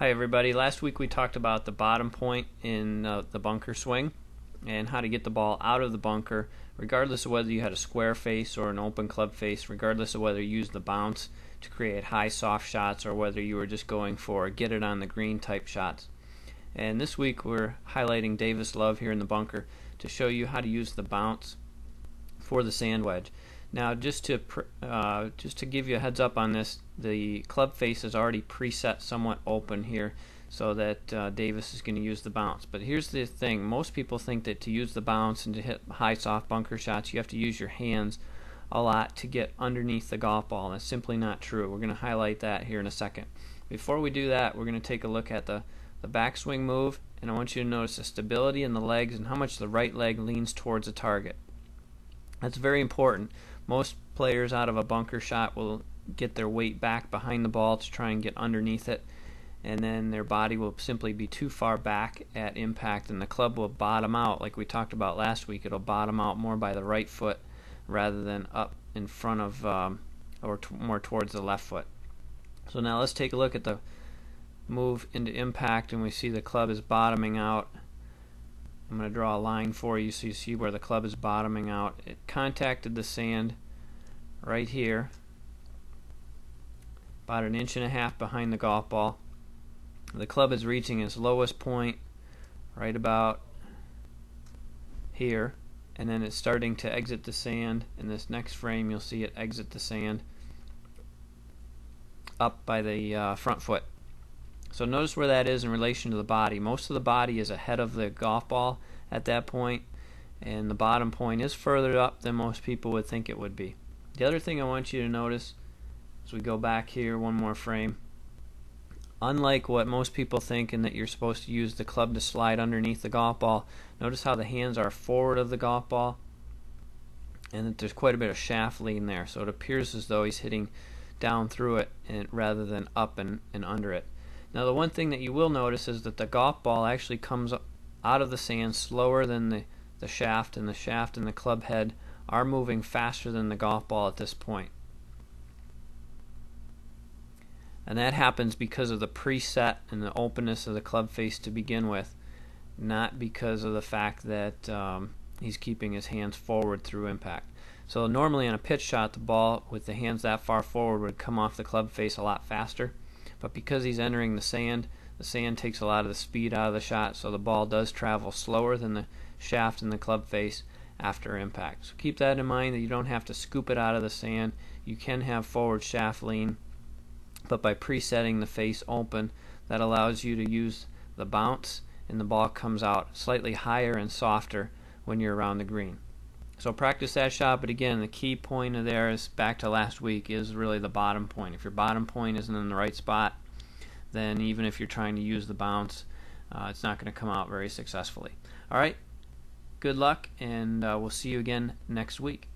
Hi everybody. Last week we talked about the bottom point in the bunker swing and how to get the ball out of the bunker regardless of whether you had a square face or an open club face, regardless of whether you used the bounce to create high soft shots or whether you were just going for get it on the green type shots. And this week we're highlighting Davis Love here in the bunker to show you how to use the bounce for the sand wedge. Now just to give you a heads up on this, the club face is already preset somewhat open here so that Davis is going to use the bounce. But here's the thing, most people think that to use the bounce and to hit high soft bunker shots you have to use your hands a lot to get underneath the golf ball. That's simply not true. We're going to highlight that here in a second. Before we do that, we're going to take a look at the backswing move, and I want you to notice the stability in the legs and how much the right leg leans towards the target. That's very important. Most players out of a bunker shot will get their weight back behind the ball to try and get underneath it, and then their body will simply be too far back at impact, and the club will bottom out like we talked about last week. It'll bottom out more by the right foot rather than up in front of more towards the left foot. So now let's take a look at the move into impact, and we see the club is bottoming out. I'm going to draw a line for you so you see where the club is bottoming out. It contacted the sand right here, about 1.5 inches behind the golf ball. The club is reaching its lowest point right about here, and then it's starting to exit the sand. In this next frame you'll see it exit the sand up by the front foot. So notice where that is in relation to the body. Most of the body is ahead of the golf ball at that point, and the bottom point is further up than most people would think it would be. The other thing I want you to notice as we go back here one more frame, unlike what most people think in that you're supposed to use the club to slide underneath the golf ball, notice how the hands are forward of the golf ball and that there's quite a bit of shaft lean there, so it appears as though he's hitting down through it rather than up and under it. Now the one thing that you will notice is that the golf ball actually comes out of the sand slower than the shaft, and the club head are moving faster than the golf ball at this point. And that happens because of the preset and the openness of the club face to begin with, not because of the fact that he's keeping his hands forward through impact. So normally on a pitch shot, the ball with the hands that far forward would come off the club face a lot faster. But because he's entering the sand takes a lot of the speed out of the shot, so the ball does travel slower than the shaft and the club face after impact. So keep that in mind, that you don't have to scoop it out of the sand. You can have forward shaft lean, but by presetting the face open, that allows you to use the bounce, and the ball comes out slightly higher and softer when you're around the green. So practice that shot, but again, the key point of there is, back to last week, is really the bottom point. If your bottom point isn't in the right spot, then even if you're trying to use the bounce, it's not going to come out very successfully. Alright, good luck, and we'll see you again next week.